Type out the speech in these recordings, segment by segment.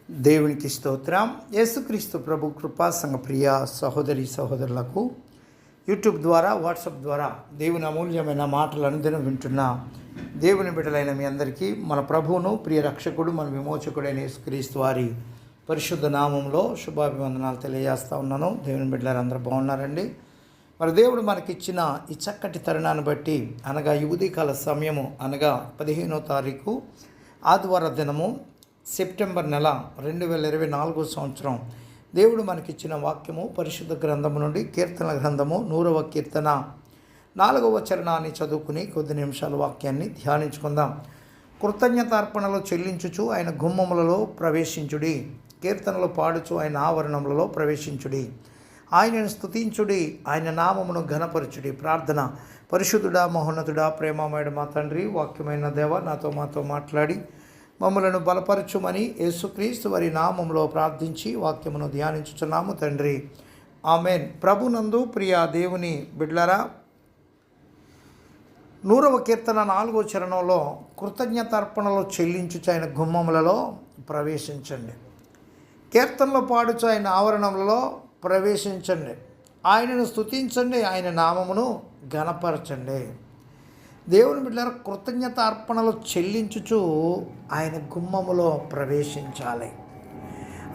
దేవునికి స్తోత్రం. యేసుక్రీస్తు ప్రభు కృపా సంఘ ప్రియ సహోదరి సహోదరులకు యూట్యూబ్ ద్వారా వాట్సాప్ ద్వారా దేవుని అమూల్యమైన మాటలు అనుదినం వింటున్న దేవుని బిడ్డలైన మీ అందరికీ మన ప్రభువును ప్రియ రక్షకుడు మన విమోచకుడైన యేసుక్రీస్తు వారి పరిశుద్ధ నామంలో శుభాభివందనాలు తెలియజేస్తూ ఉన్నాను. దేవుని బిడ్డలారు అందరూ బాగున్నారండి. మరి దేవుడు మనకిచ్చిన ఈ చక్కటి తరుణాన్ని బట్టి అనగా ఈ ఉదయకాల సమయము అనగా 15వ తారీఖు ఆదివార దినము సెప్టెంబర్ నెల 2024 సంవత్సరం దేవుడు మనకిచ్చిన వాక్యము పరిశుద్ధ గ్రంథము నుండి కీర్తనల గ్రంథము 100వ కీర్తన 4వ చరణాన్ని చదువుకుని కొద్ది నిమిషాల వాక్యాన్ని ధ్యానించుకుందాం. కృతజ్ఞతార్పణలు చెల్లించుచు ఆయన గుమ్మములలో ప్రవేశించుడి, కీర్తనలు పాడుచు ఆయన ఆవరణములలో ప్రవేశించుడి, ఆయనను స్తుతించుడి, ఆయన నామమును ఘనపరచుడి. ప్రార్థన. పరిశుద్ధుడా మహోన్నతుడా ప్రేమమయుడు మా తండ్రి, వాక్యమైన దేవ నాతో మాతో మాట్లాడి మమ్మలను బలపరచుమని యేసుక్రీస్తు వారి నామంలో ప్రార్థించి వాక్యమును ధ్యానించుచున్నాము తండ్రి. ఆమెన్. ప్రభునందు ప్రియ దేవుని బిడ్లరా, 100వ కీర్తన 4వ చరణంలో కృతజ్ఞతార్పణలు చెల్లించుచు ఆయన గుమ్మములలో ప్రవేశించండి, కీర్తనలు పాడుచు ఆయన ఆవరణములలో ప్రవేశించండి, ఆయనను స్తుతించండి, ఆయన నామమును ఘనపరచండి. దేవుని బిడ్డలారా, కృతజ్ఞత అర్పణలు చెల్లించుచు ఆయన గుమ్మములో ప్రవేశించాలి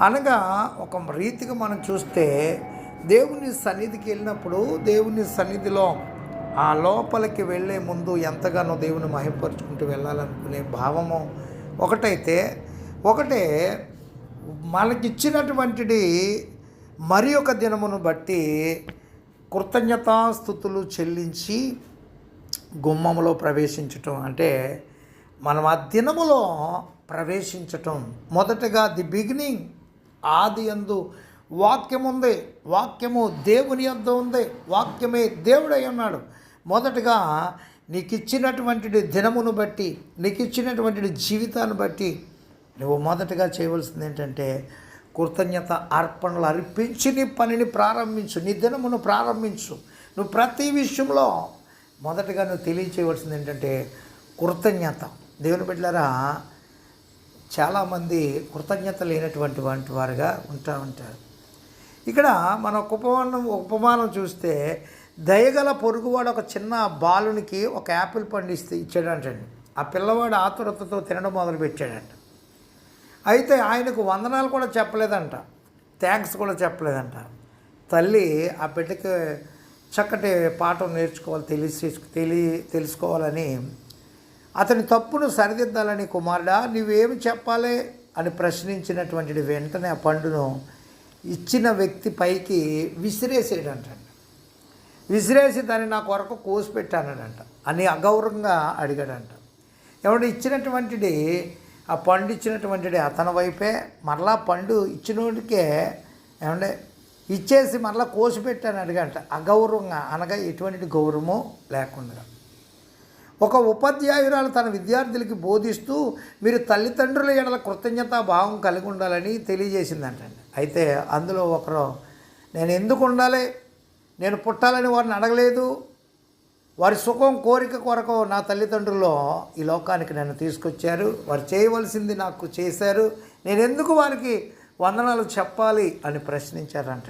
అనగా ఒక రీతిగా మనం చూస్తే దేవుని సన్నిధికి వెళ్ళినప్పుడు దేవుని సన్నిధిలో ఆ లోపలికి వెళ్ళే ముందు ఎంతగానో దేవుని మహిమపరుచుకుంటూ వెళ్ళాలనుకునే భావము ఒకటే మనకిచ్చినటువంటిది మరి ఒక దినమును బట్టి కృతజ్ఞతాస్తుతులు చెల్లించి గుమ్మములో ప్రవేశించటం అంటే మనం ఆ దినములో ప్రవేశించటం. మొదటగా ది బిగినింగ్, ఆది యందు వాక్యం ఉంది, వాక్యము దేవుని యొద్ద ఉంది, వాక్యమే దేవుడై ఉన్నాడు. మొదటగా నీకు ఇచ్చినటువంటి దినమును బట్టి, నీకు ఇచ్చినటువంటి జీవితాన్ని బట్టి నువ్వు మొదటగా చేయవలసింది ఏంటంటే కృతజ్ఞత అర్పణలు అర్పించి నీ పనిని ప్రారంభించు, నీ దినమును ప్రారంభించు. నువ్వు ప్రతి విషయంలో మొదటగా నువ్వు తెలియచేయవలసింది ఏంటంటే కృతజ్ఞత. దేవుని బిడ్డలారా, చాలామంది కృతజ్ఞత లేనటువంటి వారుగా ఉంటారు. ఇక్కడ మన ఉపమానం చూస్తే దయగల పొరుగువాడు ఒక చిన్న బాలునికి ఒక యాపిల్ పండు ఇచ్చాడంటండి. ఆ పిల్లవాడు ఆతురతతో తినడం మొదలుపెట్టాడంట. అయితే ఆయనకు వందనాలు కూడా చెప్పలేదంట, థ్యాంక్స్ కూడా చెప్పలేదంట. తల్లి ఆ బిడ్డకి చక్కటి పాఠం నేర్చుకోవాలి, తెలుసుకోవాలని అతని తప్పును సరిదిద్దాలని, కుమారుడా నువ్వేమి చెప్పాలి అని ప్రశ్నించినటువంటి వెంటనే ఆ పండును ఇచ్చిన వ్యక్తి పైకి విసిరేసేయడంట. విసిరేసి దాన్ని నా కొరకు కోసి పెట్టానడంట అని అగౌరవంగా అడిగాడంట. ఎవడు ఇచ్చినటువంటిది, ఆ పండు ఇచ్చినటువంటిది అతని వైపే మరలా పండు ఇచ్చినోడికే ఏమంటే ఇచ్చేసి మరలా కోసి పెట్టాను అడిగంట. అగౌరవంగా అనగా ఎటువంటి గౌరవమో లేకుండా. ఒక ఉపాధ్యాయురాలు తన విద్యార్థులకి బోధిస్తూ మీరు తల్లిదండ్రుల ఎడల కృతజ్ఞతా భావం కలిగి ఉండాలని తెలియజేసిందంటండి. అయితే అందులో ఒకరు, నేను ఎందుకు ఉండాలి, నేను పుట్టాలని వారిని అడగలేదు, వారి సుఖం కోరిక కొరకు నా తల్లిదండ్రులు ఈ లోకానికి నన్ను తీసుకొచ్చారు, వారు చేయవలసింది నాకు చేశారు, నేను ఎందుకు వారికి వందనాలు చెప్పాలి అని ప్రశ్నించారంట.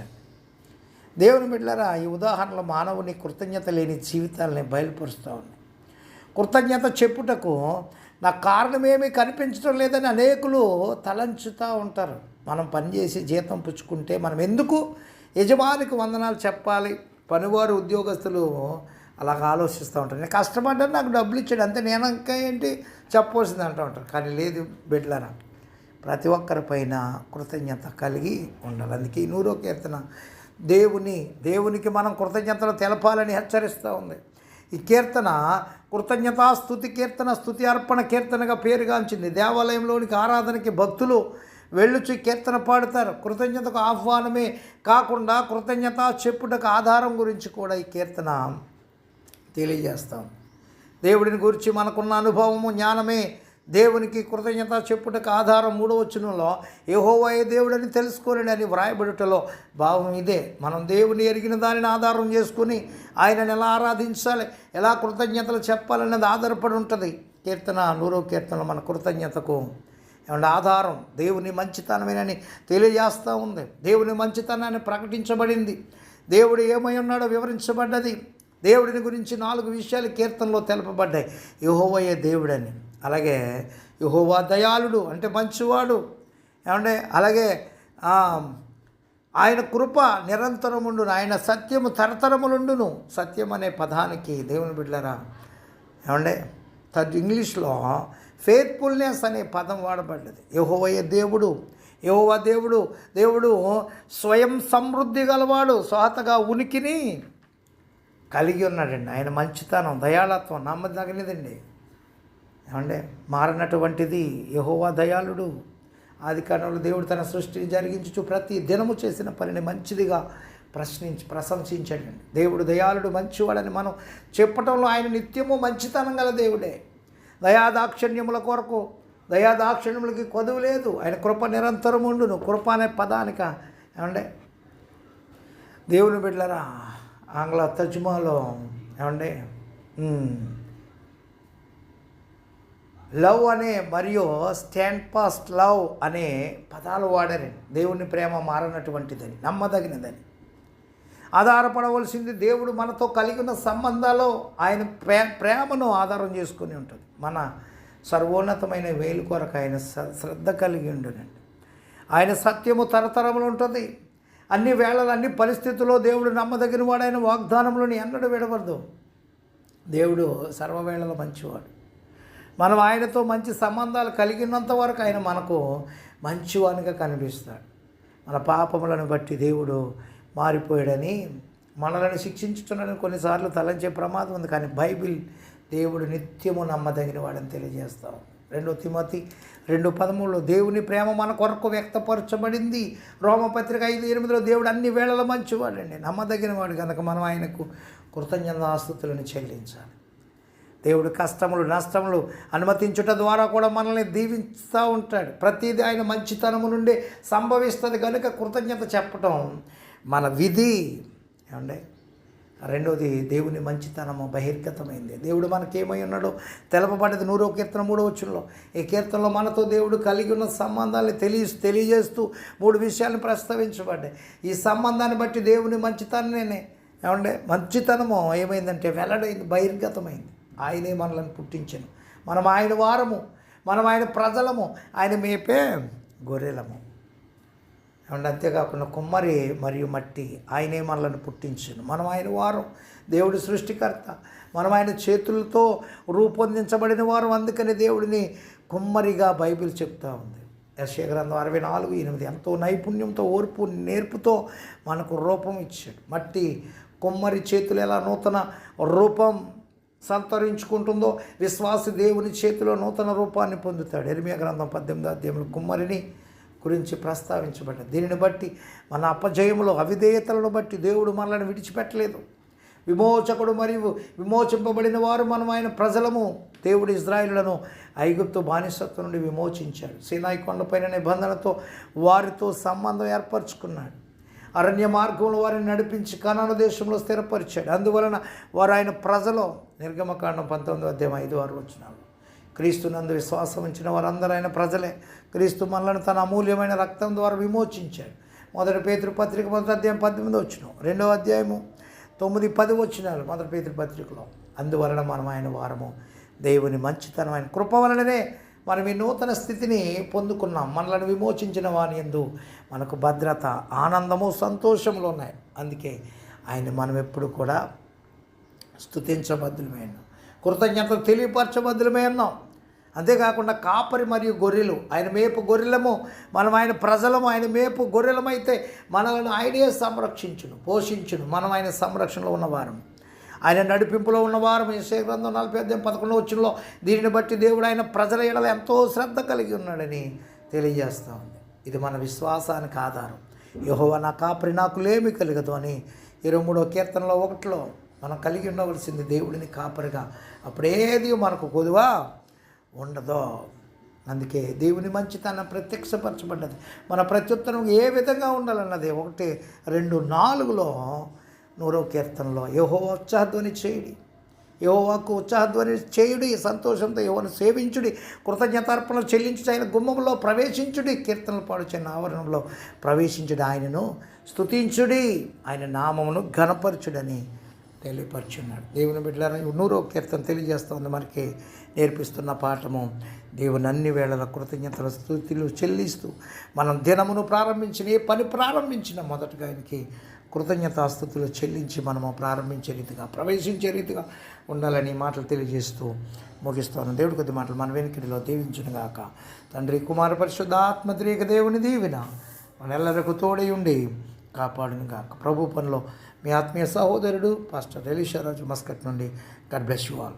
దేవుని బిడ్డలారా, ఈ ఉదాహరణలో మానవుని కృతజ్ఞత లేని జీవితాలని బయలుపరుస్తూ ఉంది. కృతజ్ఞత చెప్పుటకు నాకు కారణమేమీ కనిపించడం లేదని అనేకులు తలంచుతూ ఉంటారు. మనం పనిచేసి జీతం పుచ్చుకుంటే మనం ఎందుకు యజమానికి వందనాలు చెప్పాలి? పనివారు ఉద్యోగస్తులు అలాగ ఆలోచిస్తూ ఉంటారు. నేను కష్టపడ్డా నాకు డబ్బులు ఇచ్చాడు అంతే, నేను ఇంకా ఏంటి చెప్పవలసింది అంటూ ఉంటారు. కానీ లేదు బిడ్డలారా, ప్రతి ఒక్కరి పైన కృతజ్ఞత కలిగి ఉండాలి. అందుకే ఈ 100వ కీర్తన దేవునికి మనం కృతజ్ఞతలు తెలపాలని హెచ్చరిస్తూ ఉంది. ఈ కీర్తన స్తుతి కీర్తన, స్తుతి అర్పణ కీర్తనగా పేరుగాంచింది. దేవాలయంలోనికి ఆరాధనకి భక్తులు వెళ్ళుచు కీర్తన పాడుతారు. కృతజ్ఞతకు ఆహ్వానమే కాకుండా కృతజ్ఞత చెప్పుటకు ఆధారం గురించి కూడా ఈ కీర్తన తెలియజేస్తాం. దేవుడిని గురించి మనకున్న అనుభవము, జ్ఞానమే దేవునికి కృతజ్ఞత చెప్పుటకు ఆధారం. 3వ వచనంలో యెహోవాయే దేవుడని తెలుసుకోలేని అని వ్రాయబడుటలో భావం ఇదే. మనం దేవుని ఎరిగిన దానిని ఆధారం చేసుకుని ఆయనను ఎలా ఆరాధించాలి, ఎలా కృతజ్ఞతలు చెప్పాలనేది ఆధారపడి ఉంటుంది. 100వ కీర్తనలో మన కృతజ్ఞతకు ఏమంటే ఆధారం దేవుని మంచితనమేనని తెలియజేస్తూ ఉంది. దేవుని మంచితనాన్ని ప్రకటించబడింది. దేవుడు ఏమై ఉన్నాడో వివరించబడ్డది. దేవుడిని గురించి 4 విషయాలు కీర్తనలో తెలపబడ్డాయి. యెహోవాయే దేవుడని, అలాగే యెహోవా దయాళుడు అంటే మంచివాడు, ఏమంటే అలాగే ఆయన కృప నిరంతరముండును, ఆయన సత్యము తరతరములుండును. సత్యం అనే పదానికి దేవుని బిడ్డలారా ఏమంటే ఇంగ్లీష్లో ఫెయిత్ఫుల్నెస్ అనే పదం వాడబడ్డది. యెహోవాయే దేవుడు, యెహోవా దేవుడు. దేవుడు స్వయం సమృద్ధి గలవాడు, స్వతగా ఉనికిని కలిగి ఉన్నాడండి. ఆయన మంచితనం, దయాళత్వం నమ్మదగినదండి. ఏమంటే మారినటువంటిది. యెహోవా దయాళుడు. ఆదికాండంలో దేవుడు తన సృష్టిని జరిగించుచు ప్రతి దినము చేసిన పనిని మంచిదిగా ప్రశంసించాడండి. దేవుడు దయాళుడు, మంచివాడని మనం చెప్పటంలో ఆయన నిత్యము మంచితనం గల దేవుడే. దయాదాక్షిణ్యముల కొరకు, దయాదాక్షిణ్యములకి కొదువు లేదు. ఆయన కృప నిరంతరం ఉండును. కృప అనే పదానిక ఏమంటే దేవుని బిడ్డలారా ఆంగ్ల తర్జుమాలో ఏమంటే లవ్ అనే మరియు స్టాండ్ పాస్ట్ లవ్ అనే పదాలు వాడారండి. దేవుని ప్రేమ మారనటువంటిదని, నమ్మదగినదని, ఆధారపడవలసింది దేవుడు మనతో కలిగి ఉన్న సంబంధాలు ఆయన ప్రేమను ఆధారం చేసుకుని ఉంటుంది. మన సర్వోన్నతమైన వేలు కొరకు ఆయన శ్రద్ధ కలిగి ఉండునండి. ఆయన సత్యము తరతరములు ఉంటుంది. అన్ని వేళలు అన్ని పరిస్థితుల్లో దేవుడు నమ్మదగిన వాడు. ఆయన వాగ్దానములను ఎన్నడూ విడవద్దు. దేవుడు సర్వవేళలో మంచివాడు. మనం ఆయనతో మంచి సంబంధాలు కలిగినంత వరకు ఆయన మనకు మంచివానిగా కనిపిస్తాడు. మన పాపములను బట్టి దేవుడు మారిపోయాడని, మనలను శిక్షించుతున్నాడని కొన్నిసార్లు తలంచే ప్రమాదం ఉంది. కానీ బైబిల్ దేవుడు నిత్యము నమ్మదగిన వాడని తెలియజేస్తాం. 2 తిమోతి 2:13 దేవుని ప్రేమ మన కొరకు వ్యక్తపరచబడింది. రోమపత్రిక 5:8 దేవుడు అన్ని వేళలో మంచివాడండి, నమ్మదగిన వాడు కనుక మనం ఆయనకు కృతజ్ఞతాస్తుతులను చెల్లించాలి. దేవుడు కష్టములు నష్టములు అనుమతించుట ద్వారా కూడా మనల్ని దీవిస్తూ ఉంటాడు. ప్రతిదీ ఆయన మంచితనము నుండి సంభవిస్తుంది కనుక కృతజ్ఞత చెప్పటం మన విధి. ఏమంటే రెండోది దేవుని మంచితనము బహిర్గతమైంది. దేవుడు మనకేమై ఉన్నాడో తెలపబడ్డది 100వ కీర్తన 3వ వచనంలో. ఈ కీర్తనలో మనతో దేవుడు కలిగి ఉన్న సంబంధాన్ని తెలియజేస్తూ 3 విషయాలను ప్రస్తావించబడ్డాయి. ఈ సంబంధాన్ని బట్టి దేవుని మంచితనాన్ని ఏమంటే మంచితనము ఏమైందంటే వెల్లడైంది, బహిర్గతమైంది. ఆయనే మనల్ని పుట్టించను. మనం ఆయన వారము, మనం ఆయన ప్రజలము, ఆయన మేపే గొర్రెలము. ఏమంటే అంతేకాకుండా కుమ్మరి మరియు మట్టి, ఆయనే మనల్ని పుట్టించను. మనం ఆయన వారం, దేవుడి సృష్టికర్త. మనం ఆయన చేతులతో రూపొందించబడిన వారం. అందుకని దేవుడిని కుమ్మరిగా బైబిల్ చెప్తూ ఉంది. యెషయా గ్రంథం 64:8 ఎంతో నైపుణ్యంతో ఓర్పు నేర్పుతో మనకు రూపం ఇచ్చాడు. మట్టి కుమ్మరి చేతులు ఎలా నూతన రూపం సంతరించుకుంటుందో విశ్వాసి దేవుని చేతిలో నూతన రూపాన్ని పొందుతాడు. ఇర్మీయా గ్రంథం 18వ అధ్యాయంలో కుమ్మరిని గురించి ప్రస్తావించబడ్డది. దీనిని బట్టి మన అపజయములో అవిధేయతలను బట్టి దేవుడు మనల్ని విడిచిపెట్టలేదు. విమోచకుడు మరియు విమోచింపబడిన వారు మనం ఆయన ప్రజలము. దేవుడు ఇశ్రాయేలులను ఐగుప్తు బానిసత్వం నుండి విమోచించాడు. సీనాయి కొండపైన నిబంధనతో వారితో సంబంధం ఏర్పరచుకున్నాడు. అరణ్య మార్గంలో వారిని నడిపించి కనాను దేశంలో స్థిరపరిచాడు. అందువలన వారు ఆయన ప్రజలు. నిర్గమకాండం 19వ అధ్యాయం 5-6 వచనాలు. క్రీస్తునందు విశ్వాసం ఉంచిన వారందరూ ఆయన ప్రజలే. క్రీస్తు మనలను తన అమూల్యమైన రక్తం ద్వారా విమోచించాడు. 1 పేతురు పత్రిక 1వ అధ్యాయం 18వ వచనం, 2వ అధ్యాయము 9-10 వచనాలు 1 పేతురు పత్రికలో. అందువలన మనం ఆయన వారము. దేవుని మంచితనం ఆయన కృప వలననే మనం ఈ నూతన స్థితిని పొందుకున్నాం. మనలను విమోచించిన వాని యందు మనకు భద్రత, ఆనందము, సంతోషములు ఉన్నాయి. అందుకే ఆయన మనం ఎప్పుడు కూడా స్తుతించబద్దులమే ఉన్నాం, కృతజ్ఞతలు తెలియపరచబద్దులమే ఉన్నాం. అంతేకాకుండా కాపరి మరియు గొర్రెలు, ఆయన మేపు గొర్రెలము, మనం ఆయన ప్రజలము. ఆయన మేపు గొర్రెలమైతే మనలను ఆయనే సంరక్షించును, పోషించును. మనం ఆయన సంరక్షణలో ఉన్నవారం, ఆయన నడిపింపులో ఉన్నవారు. యెషయా గ్రంథం 40:11 వచనంలో దీనిని బట్టి దేవుడు ఆయన ప్రజల ఎడల ఎంతో శ్రద్ధ కలిగి ఉన్నాడని తెలియజేస్తూ ఉంది. ఇది మన విశ్వాసానికి ఆధారం. యెహోవా నా కాపరి, నాకు లేమి కలగదు అని 23వ కీర్తనలో 1లో మనం కలిగి ఉండవలసింది దేవుడిని కాపరిగా. అప్పుడేది మనకు కొదువా ఉండదో. అందుకే దేవుని మంచితనం ప్రత్యక్షపరచబడ్డది. మన ప్రత్యుత్తరం ఏ విధంగా ఉండాలన్నది 1, 2, 4లో 100వ కీర్తనలో యెహోవా ఉత్సాహధ్వని చేయడి, యెహోవాకు ఉత్సాహధ్వని చేయుడి, సంతోషంతో యెహోవాను సేవించుడి, కృతజ్ఞతార్పణలు చెల్లించుడి, ఆయన గుమ్మములో ప్రవేశించుడి, కీర్తనలు పాడుచున్న ఆవరణంలో ప్రవేశించుడి, ఆయనను స్తుతించుడి, ఆయన నామమును ఘనపరచుడని తెలియపరుచున్నాడు. దేవుని బిడ్డలారా, 100వ కీర్తన తెలియజేస్తుంది మనకి నేర్పిస్తున్న పాఠము. దేవుని అన్ని వేళల కృతజ్ఞతల స్తుతులు చెల్లిస్తూ మనం దినమును ప్రారంభించిన, ఏ పని ప్రారంభించిన మొదటగా ఆయనకి కృతజ్ఞతాస్తుతులు చెల్లించి మనము ప్రారంభించే రీతిగా, ప్రవేశించే రీతిగా ఉండాలని మాటలు తెలియజేస్తూ ముగిస్తాను. దేవుడి కొద్ది మాటలు మన వెనుకడిలో దీవించునుగాక. తండ్రి, కుమార, పరిశుద్ధాత్మ త్రియేక దేవుని దీవెన మనెల్లరకు తోడై ఉండి కాపాడునుగాక. ప్రభు పనిలో మీ ఆత్మీయ సహోదరుడు పాస్టర్ ఎలీషా రాజు, మస్కట్ నుండి. God bless you all.